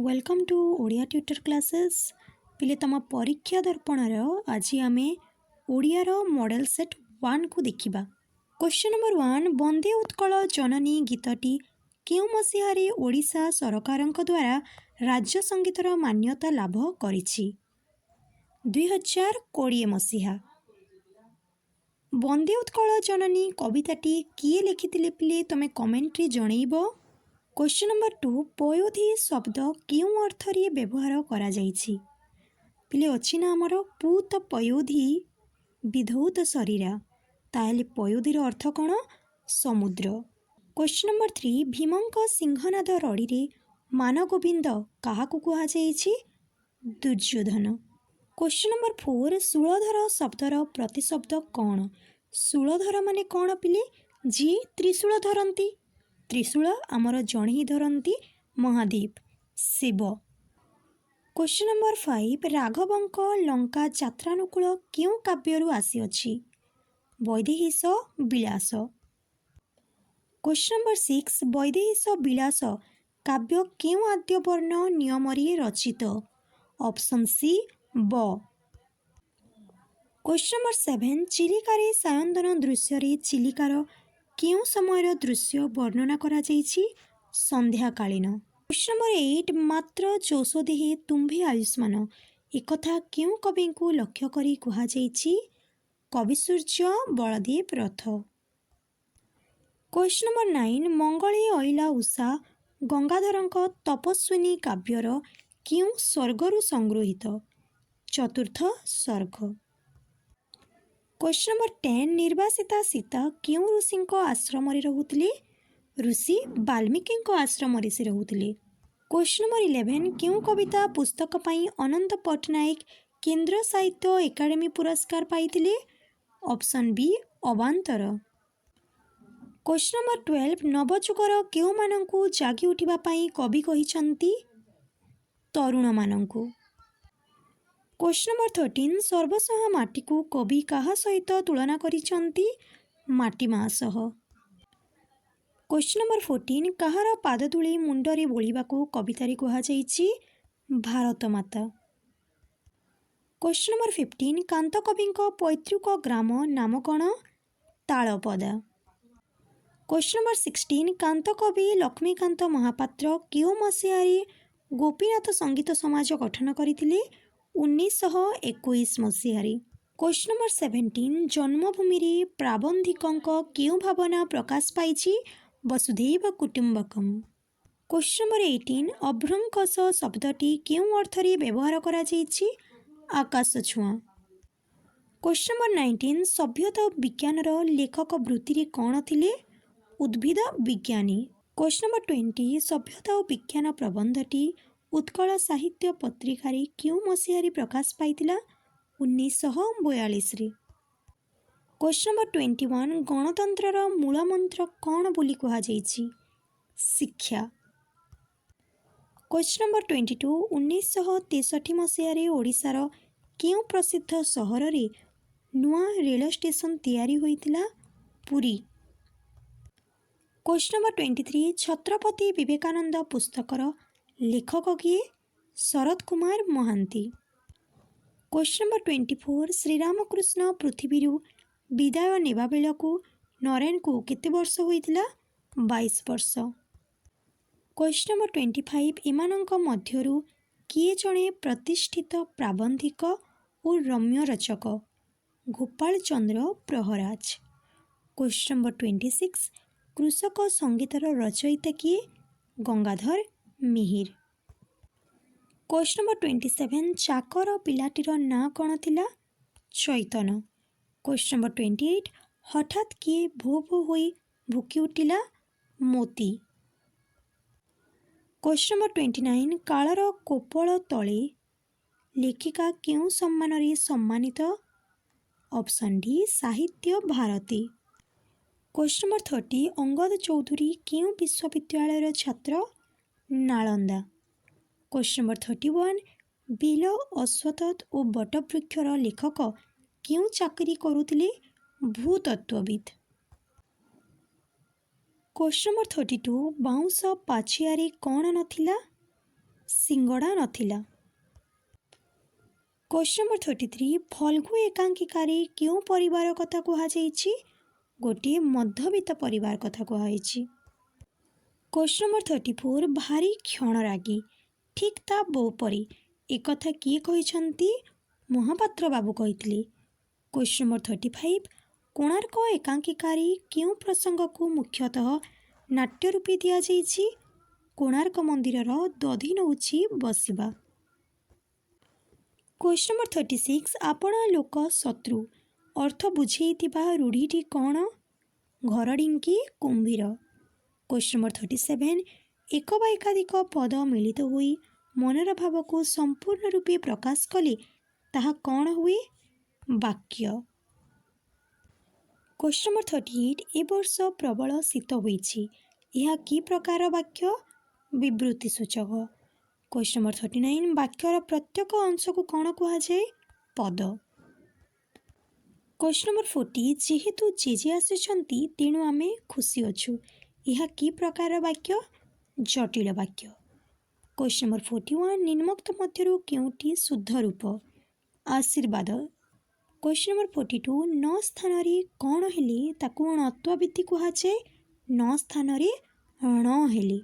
Welcome to Odia tutor classes पिले तुम परीक्षा दर्पणर आज आम ओडियार मॉडल सेट 1 को देखा। क्वेश्चन नंबर 1 वंदे उत्कल जननी गीतटी केउ मसीहारे ओडिशा सरकार द्वारा राज्य संगीतर मान्यता लाभ करिछि? 2020 मसीहा। वंदे उत्कल जननी कविताटी किए लिखिथिले पिले तमे कमेंट रे जणैबो। क्वेश्चन नंबर 2 पयोधी शब्द क्यों अर्थ रे व्यवहार करा जाइछि? पिले अछि ना हमर पूत पयोधी विधौत शरीरा, ताहले पयोधीर अर्थ कौन? समुद्र। क्वेश्चन नंबर 3 भीमंक सिंहनाद रड़ी रे मानगोविंद काहाकु कुहा जाइछि? दुर्योधन। क्वेश्चन नंबर 4 शूलधर शब्दर प्रतिशब्द कौन? शूलधर माने कौन पिले? जी त्रिशूल धरती। त्रिशूल आमर जड़े ही धरती महादेव शिव। क्वेश्चन नंबर 5 राघवंक लंका यात्रानुकूल क्यों काव्यरु आसीअछि? वैदेहीश विलास। क्वेश्चन नंबर 6 वैदेहीश विलास काव्य क्यों आद्य वर्ण नियम रचित? ऑप्शन सी ब। क्वेश्चन नंबर 7 चिलिकार सायंदन दृश्य रे चिलिकार क्यों समय दृश्य वर्णना करा जाइछि? संध्याकालीन। क्वेश्चन नंबर 8 मात्र 64 तुम्भे आयुष्मान एकथा क्यों कवि को लक्ष्य करी कुहा जाइछि? कवि सूर्य बलदेव रथ। क्वेश्चन नंबर 9 मंगले अइला उषा गंगाधरंक तपस्विनी काव्यर क्यों स्वर्गरु संगृहीत? चतुर्थ सर्ग। क्वेश्चन नंबर 10 निर्वासिता सीता क्यों ऋषि आश्रम रहुतिले? ऋषि वाल्मीकि आश्रम से रहुतिले। क्वेश्चन नंबर 11 क्यों कविता पुस्तक पाई अनंत पट्टनायक केंद्र साहित्य एकाडेमी पुरस्कार पाइथिले? ऑप्शन बी अवांतर। क्वेश्चन नंबर 12 नवजुगर केउ मानंकु जागी उठिबा पाई कवि कहिसंती? तरुण मानंकु। क्वेश्चन नंबर 13 सर्वसह माटी को कवि काहा सहित तुलना करिसंती? माटी मा सह। क्वेश्चन नंबर 14 कहार पादधूली मुंडरे बोलिबाकू कवितारे कुहा जाइछि? भारत माता। क्वेश्चन नंबर 15 कांत कविंक पैतृक ग्राम नाम कौन? तालपदा। क्वेश्चन नंबर 16 कांत कवि लक्ष्मीकांत महापात्र केउ मसीहारे गोपीनाथ संगीत समाज गठन करथिले? 1921 मसीहारे। क्वेश्चन नंबर 17 जन्मभूमि रे प्राबंधिकंक केउ भावना प्रकाश पाइछि? वसुधैव कुटुंबकम। क्वेश्चन नंबर 18 अभ्रंकस शब्दटी केउ अर्थ रे व्यवहार करा जाइछि? आकाश छुआ। क्वेश्चन नंबर 19 सभ्यता विज्ञान रो लेखक वृत्ति रे कौन थिले? उद्भिद विज्ञानी। क्वेश्चन नंबर 20 सभ्यता और विज्ञान प्रबंधटी उत्कल साहित्य पत्रिका क्यों मसीहारे प्रकाश पाइतिला? 1942 रे। क्वेश्चन नंबर 21 गणतंत्र मूल मंत्र कौन बोली कुहा जाइछि? शिक्षा। क्वेश्चन नंबर 22 1963 मसीहारे ओडिशार क्यों प्रसिद्ध सहर रे नुआ रेल स्टेशन तैयारी होइतिला? पुरी। क्वेश्चन नंबर 23 छत्रपति विवेकानंद पुस्तकर लेखक किए? शरद कुमार महांती। क्वेश्चन नंबर 24 श्रीरामकृष्ण पृथ्वी विदाय नेबा बेलकू नरेन को केते वर्ष होइतिला? 22 वर्ष। क्वेश्चन नंबर 25 एमानंक मध्यरु किए जणे प्रतिष्ठित प्राबंधिक और रम्य रचक? गोपाल चंद्र प्रहराज। क्वेश्चन नंबर 26 कृषक संगीतर रचयिता किए? गंगाधर मिहिर। क्वेश्चन नंबर 27 चाकर पिलाटीर ना कौन थिला? चैतन। क्वेश्चन नंबर 28 हठात किए भो भो होई भुकी उठिला? मोती। क्वेश्चन नंबर 29 कालर कोपल तले लेखिका क्यों सम्मान रे सम्मानित? ऑप्शन डी साहित्य भारती। क्वेश्चन नंबर 30 अंगद चौधरी क्यों विश्वविद्यालय छात्र? नालंदा। क्वेश्चन नंबर 31 बिल अश्वत्थ और बटवृक्षर लेखक क्यों चाकरी करुथिले? भूतत्वविद। क्वेश्चन नंबर 32 बाउंस पाछियारे कौन नथिला? ସିଙ୍ଗଡ଼ା ନଥିଲା। କ୍ୱେଶ୍ଚନ୍ ନମ୍ବର 33 ଫଲ୍ଗୁ ଏକାଙ୍କିକାରେ କେଉଁ ପରିବାର କଥା କୁହାଯାଇଛି? ଗୋଟିଏ ମଧ୍ୟବିତ୍ତ ପରିବାର କଥା କୁହାଯାଇଛି। କ୍ୱେଶ୍ଚନ୍ ନମ୍ବର 34 ଭାରି କ୍ଷଣରାଗୀ ଠିକ୍ ତା ବୋଉ ପରି ଏକଥା କିଏ କହିଛନ୍ତି? ମହାପାତ୍ର ବାବୁ କହିଥିଲେ। କ୍ୱେଶ୍ଚନ୍ ନମ୍ବର 35 କୋଣାର୍କ ଏକାଙ୍କିକାରେ କେଉଁ ପ୍ରସଙ୍ଗକୁ ମୁଖ୍ୟତଃ ନାଟ୍ୟ ରୂପେ ଦିଆଯାଇଛି? କୋଣାର୍କ ମନ୍ଦିରର ଦଧି ନେଉଛି ବସିବା। କ୍ୱେଶ୍ଚନ୍ ନମ୍ବର 36 ଆପଣା ଲୋକ ଶତ୍ରୁ ଅର୍ଥ ବୁଝେଇଥିବା ରୂଢ଼ିଟି କ'ଣ? ଘରଢିଙ୍କି କୁମ୍ଭୀର। କ୍ୱେଶ୍ଚନ୍ ନମ୍ବର 37 ଏକ ବା ଏକାଧିକ ପଦ ମିଳିତ ହୋଇ ମନର ଭାବକୁ ସମ୍ପୂର୍ଣ୍ଣ ରୂପେ ପ୍ରକାଶ କଲେ ତାହା କ'ଣ ହୁଏ? ବାକ୍ୟ। କ୍ୱେଶ୍ଚନ୍ ନମ୍ବର 38 ଏ ବର୍ଷ ପ୍ରବଳ ଶୀତ ହୋଇଛି ଏହା କି ପ୍ରକାର ବାକ୍ୟ? ବିବୃତ୍ତି ସୂଚକ। କ୍ୱେଶ୍ଚନ୍ ନମ୍ବର 39 ବାକ୍ୟର ପ୍ରତ୍ୟେକ ଅଂଶକୁ କ'ଣ କୁହାଯାଏ? ପଦ। କ୍ୱେଶ୍ଚନ୍ ନମ୍ବର 40 ଯେହେତୁ ଜେଜେ ଆସିଛନ୍ତି ତେଣୁ ଆମେ ଖୁସି ଅଛୁ ଏହା କି ପ୍ରକାର ବାକ୍ୟ? ଜଟିଳ ବାକ୍ୟ। କ୍ୱେଶ୍ଚନ୍ ନମ୍ବର 41 ନିମ୍ନୋକ୍ତ ମଧ୍ୟରୁ କେଉଁଟି ଶୁଦ୍ଧ ରୂପ? ଆଶୀର୍ବାଦ। କ୍ୱେଶ୍ଚନ୍ ନମ୍ବର 42 ନ ସ୍ଥାନରେ କ'ଣ ହେଲେ ତାକୁ ଣତ୍ୱବୃତ୍ତି କୁହାଯାଏ? ନ ସ୍ଥାନରେ ଣ ହେଲେ।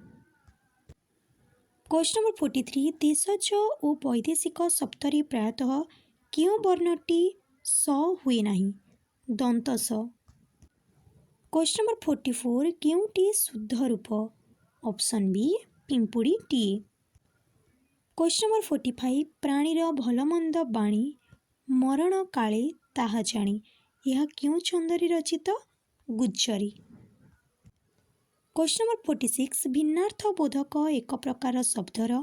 କ୍ୱେଶ୍ଚନ୍ ନମ୍ବର 43 ଦେଶଜ ଓ ବୈଦେଶିକ ଶବ୍ଦରେ ପ୍ରାୟତଃ କେଉଁ ବର୍ଣ୍ଣଟି ସ ହୁଏ ନାହିଁ? ଦନ୍ତ ସ। କ୍ୱେଶ୍ଚନ୍ ନମ୍ବର 44 କେଉଁଟି ଶୁଦ୍ଧ ରୂପ? ଅପସନ୍ ବି ପିମ୍ପୁଡ଼ିଟିଏ। କ୍ୱେଶ୍ଚନ୍ ନମ୍ବର 45 ପ୍ରାଣୀର ଭଲମନ୍ଦ ବାଣୀ ମରଣ କାଳେ ତାହା ଜାଣି ଏହା କେଉଁ ଛନ୍ଦରେ ରଚିତ? ଗୁଜ୍ଜରୀ। କ୍ୱେଶ୍ଚନ୍ ନମ୍ବର 46 ଭିନ୍ନାର୍ଥ ବୋଧକ ଏକ ପ୍ରକାର ଶବ୍ଦର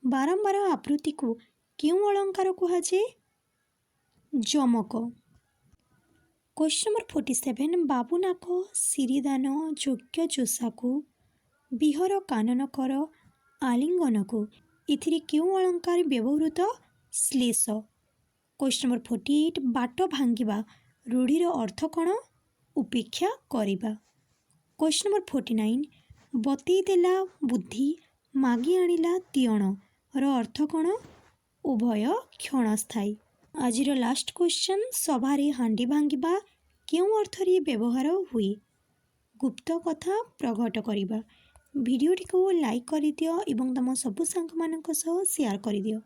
ବାରମ୍ବାର ଆବୃତ୍ତିକୁ କେଉଁ ଅଳଙ୍କାର କୁହାଯାଏ? ଯମକ। କ୍ୱେଶ୍ଚନ୍ ନମ୍ବର 47 ବାବୁନାକ ସିରିଦାନ ଯୋଗ୍ୟ ଚୋଷାକୁ ବିହର କାନନ କର ଆଲିଙ୍ଗନକୁ ଏଥିରେ କେଉଁ ଅଳଙ୍କାର ବ୍ୟବହୃତ? ଶ୍ଲେଷ। କ୍ୱେଶ୍ଚନ୍ ନମ୍ବର 48 ବାଟ ଭାଙ୍ଗିବା ରୂଢ଼ିର ଅର୍ଥ କ'ଣ? ଉପେକ୍ଷା କରିବା। କ୍ୱେଶ୍ଚନ୍ ନମ୍ବର 49 ବତେଇ ଦେଲା ବୁଦ୍ଧି ମାଗି ଆଣିଲା ତିଅଣର ଅର୍ଥ କ'ଣ? ଉଭୟ କ୍ଷଣସ୍ଥାୟୀ। ଆଜିର ଲାଷ୍ଟ କ୍ୱେଶ୍ଚନ୍ ସଭାରେ ହାଣ୍ଡି ଭାଙ୍ଗିବା କେଉଁ ଅର୍ଥରେ ବ୍ୟବହାର ହୁଏ? ଗୁପ୍ତ କଥା ପ୍ରଘଟ କରିବା। ଭିଡ଼ିଓଟିକୁ ଲାଇକ୍ କରିଦିଅ ଏବଂ ତମ ସବୁ ସାଙ୍ଗମାନଙ୍କ ସହ ସେୟାର କରିଦିଅ।